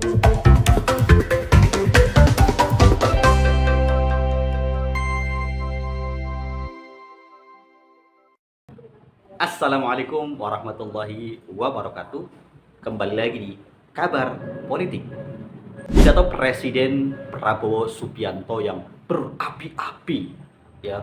Assalamualaikum warahmatullahi wabarakatuh. Kembali lagi di Kabar Politik. Pidato Presiden Prabowo Subianto yang berapi-api, ya.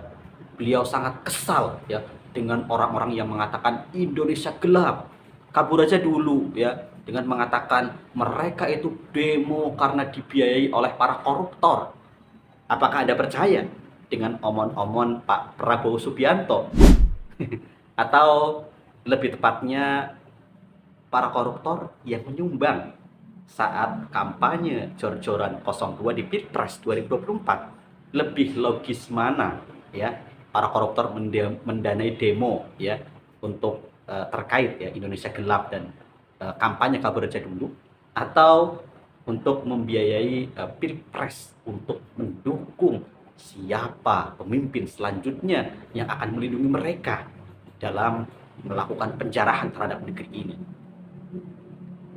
Beliau sangat kesal, ya, dengan orang-orang yang mengatakan Indonesia gelap. Kabur aja dulu, ya, dengan mengatakan mereka itu demo karena dibiayai oleh para koruptor. Apakah Anda percaya dengan omon-omon Pak Prabowo Subianto? Atau lebih tepatnya para koruptor yang menyumbang saat kampanye jor-joran 02 di Pilpres 2024? Lebih logis mana, ya, para koruptor mendanai demo, ya, untuk terkait, ya, Indonesia gelap dan kampanye kabur aja dulu, atau untuk membiayai Pilpres untuk mendukung siapa pemimpin selanjutnya yang akan melindungi mereka dalam melakukan penjarahan terhadap negeri ini.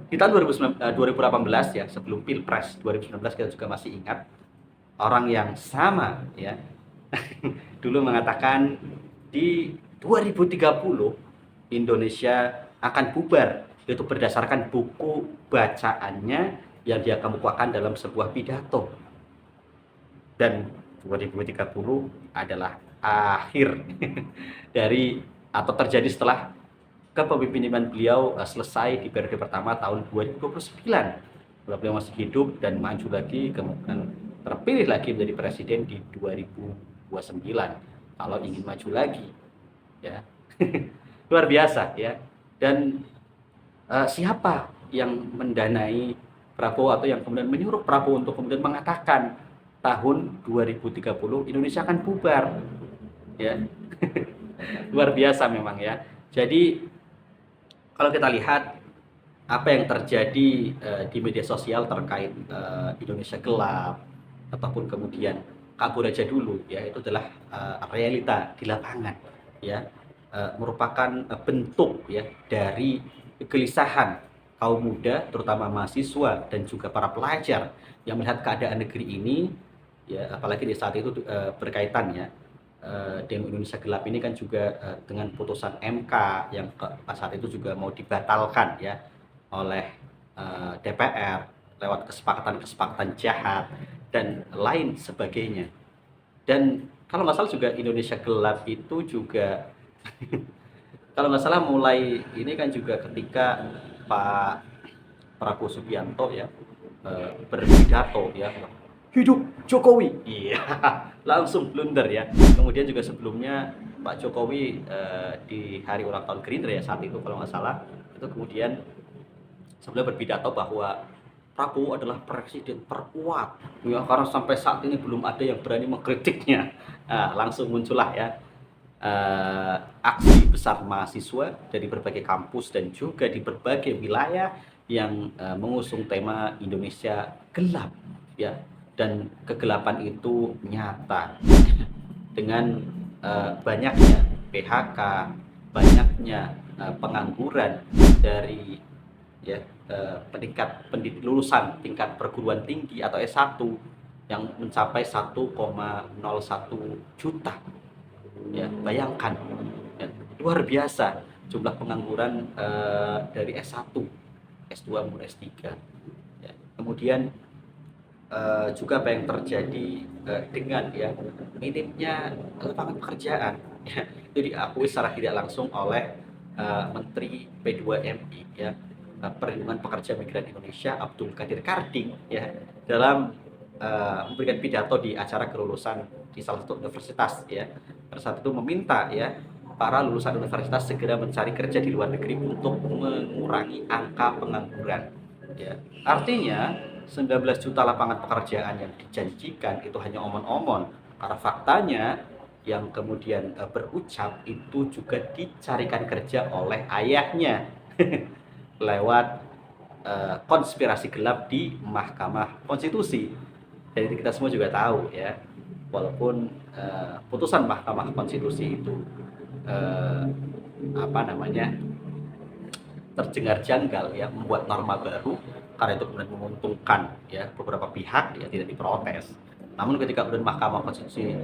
Di tahun 2018, ya, sebelum Pilpres 2019, kita juga masih ingat orang yang sama, ya, dulu mengatakan di 2030 Indonesia akan bubar, itu berdasarkan buku bacaannya yang dia kemukakan dalam sebuah pidato. Dan 2030 adalah akhir dari atau terjadi setelah kepemimpinan beliau selesai di periode pertama tahun 2029. Kalau beliau masih hidup dan maju lagi, kemudian terpilih lagi menjadi presiden di 2029 kalau ingin maju lagi, ya. Luar biasa, ya. Dan siapa yang mendanai Prabowo atau yang kemudian menyuruh Prabowo untuk kemudian mengatakan tahun 2030 Indonesia akan bubar, ya. Luar biasa memang, ya. Jadi kalau kita lihat apa yang terjadi di media sosial terkait Indonesia gelap ataupun kemudian kabur aja dulu, ya, itu adalah realita di lapangan, ya. Merupakan bentuk, ya, dari kegelisahan kaum muda, terutama mahasiswa dan juga para pelajar yang melihat keadaan negeri ini, ya, apalagi di saat itu berkaitan, ya, demo Indonesia gelap ini kan juga dengan putusan MK yang saat itu juga mau dibatalkan, ya, oleh DPR lewat kesepakatan-kesepakatan jahat dan lain sebagainya. Dan kalau nggak salah juga Indonesia gelap itu juga kalau nggak salah mulai ini kan juga ketika Pak Prabowo Subianto, ya, berpidato, ya, hidup Jokowi, iya, langsung blunder, ya. Kemudian juga sebelumnya Pak Jokowi di hari ulang tahun Gerindra, ya, saat itu kalau nggak salah, itu kemudian sebelum berpidato bahwa Prabowo adalah presiden terkuat, ya, karena sampai saat ini belum ada yang berani mengkritiknya. Nah, langsung muncullah, ya, aksi besar mahasiswa dari berbagai kampus dan juga di berbagai wilayah yang mengusung tema Indonesia gelap, ya. Dan kegelapan itu nyata dengan banyaknya PHK, banyaknya pengangguran dari, ya, lulusan tingkat perguruan tinggi atau S1 yang mencapai 1,01 juta. Ya, bayangkan, ya, luar biasa jumlah pengangguran dari S1, S2 maupun S3. Ya. Kemudian juga apa yang terjadi dengan, ya, minimnya lapangan pekerjaan, ya, itu diakui secara tidak langsung oleh Menteri P2MI, ya, Perlindungan Pekerja Migran Indonesia Abdul Qadir Karding, ya, dalam memberikan pidato di acara kelulusan di salah satu universitas, ya. Pada saat itu meminta, ya, para lulusan universitas segera mencari kerja di luar negeri untuk mengurangi angka pengangguran, ya. Artinya 19 juta lapangan pekerjaan yang dijanjikan itu hanya omon-omon, karena faktanya yang kemudian berucap itu juga dicarikan kerja oleh ayahnya lewat konspirasi gelap di Mahkamah Konstitusi. Jadi kita semua juga tahu, ya, walaupun putusan Mahkamah Konstitusi itu apa namanya terdengar janggal, ya, membuat norma baru, karena itu kemudian menguntungkan ya beberapa pihak, ya tidak diprotes. Namun ketika kemudian Mahkamah Konstitusi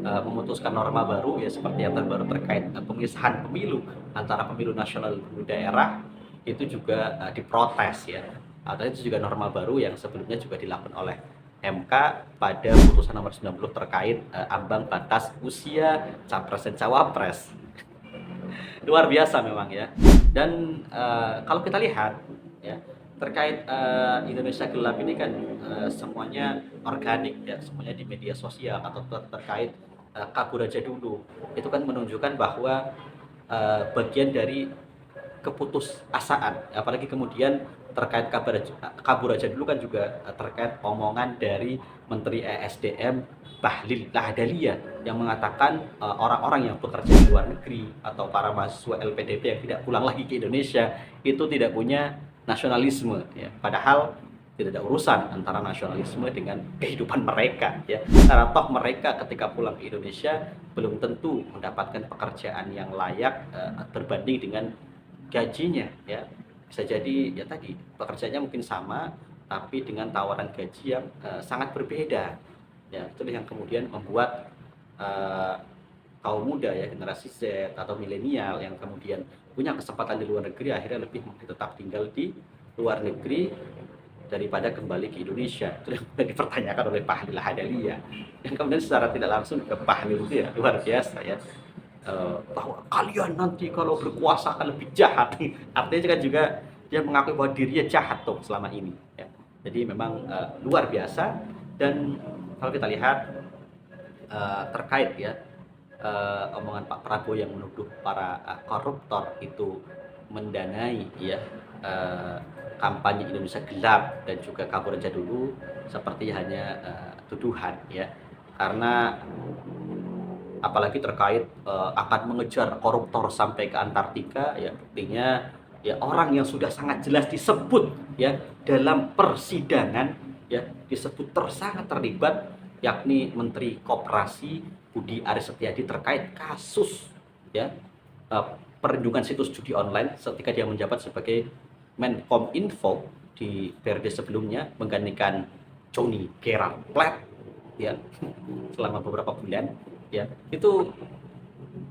memutuskan norma baru ya seperti yang terbaru terkait pemisahan pemilu antara pemilu nasional dan pemilu daerah, itu juga diprotes ya. Atau itu juga norma baru yang sebelumnya juga dilakukan oleh MK pada putusan nomor 90 terkait ambang batas usia capres dan cawapres. Luar biasa memang ya. Dan kalau kita lihat ya terkait Indonesia Gelap ini kan semuanya organik ya, semuanya di media sosial atau terkait kabur aja dulu. Itu kan menunjukkan bahwa bagian dari keputusasaan, apalagi kemudian terkait kabur aja dulu kan juga terkait omongan dari Menteri ESDM Bahlil Lahadalia yang mengatakan orang-orang yang bekerja di luar negeri atau para mahasiswa LPDP yang tidak pulang lagi ke Indonesia itu tidak punya nasionalisme ya. Padahal tidak ada urusan antara nasionalisme dengan kehidupan mereka ya. Karena toh mereka ketika pulang ke Indonesia belum tentu mendapatkan pekerjaan yang layak berbanding dengan gajinya ya. Bisa jadi ya tadi pekerjaannya mungkin sama tapi dengan tawaran gaji yang sangat berbeda ya. Itu yang kemudian membuat kaum muda ya, generasi Z atau milenial yang kemudian punya kesempatan di luar negeri akhirnya lebih memilih tetap tinggal di luar negeri daripada kembali ke Indonesia. Itu yang kemudian dipertanyakan oleh Bahlil Lahadalia yang kemudian secara tidak langsung ke Bahlil itu ya luar biasa ya. Bahwa kalian nanti kalau berkuasa akan lebih jahat. Artinya juga dia mengakui bahwa dirinya jahat tuh selama ini ya. Jadi memang luar biasa. Dan kalau kita lihat terkait ya omongan Pak Prabowo yang menuduh para koruptor itu mendanai ya kampanye Indonesia Gelap dan juga kabur aja dulu, seperti hanya tuduhan ya. Karena apalagi terkait akan mengejar koruptor sampai ke Antartika ya, buktinya ya orang yang sudah sangat jelas disebut ya dalam persidangan ya, disebut sangat terlibat, yakni Menteri Koperasi Budi Aris Setiadi terkait kasus ya perlindungan situs judi online ketika dia menjabat sebagai Menkominfo di periode sebelumnya menggantikan Johnny Gerard Platt ya selama beberapa bulan ya. Itu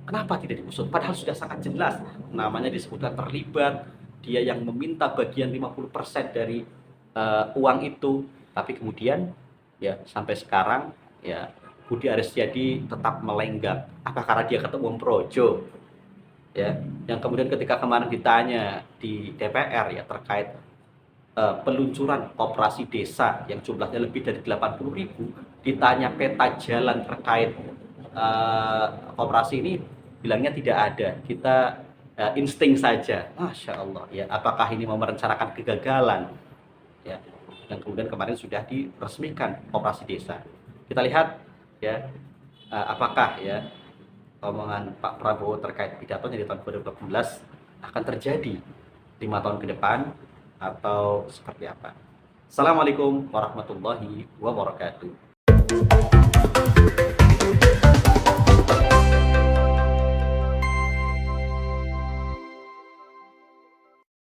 kenapa tidak diusut padahal sudah sangat jelas namanya disebutkan terlibat, dia yang meminta bagian 50% dari uang itu, tapi kemudian ya sampai sekarang ya Budi Aris Setiadi tetap melenggang. Apa karena dia ketemu Projo ya, yang kemudian ketika kemarin ditanya di DPR ya terkait peluncuran koperasi desa yang jumlahnya lebih dari 80.000, ditanya peta jalan terkait koperasi ini, bilangnya tidak ada, kita insting saja. Masya Allah ya, apakah ini mau merencanakan kegagalan ya, yang kemudian kemarin sudah diresmikan koperasi desa. Kita lihat ya apakah ya omongan Pak Prabowo terkait pidatonya di tahun 2018 akan terjadi 5 tahun ke depan atau seperti apa. Assalamualaikum warahmatullahi wabarakatuh.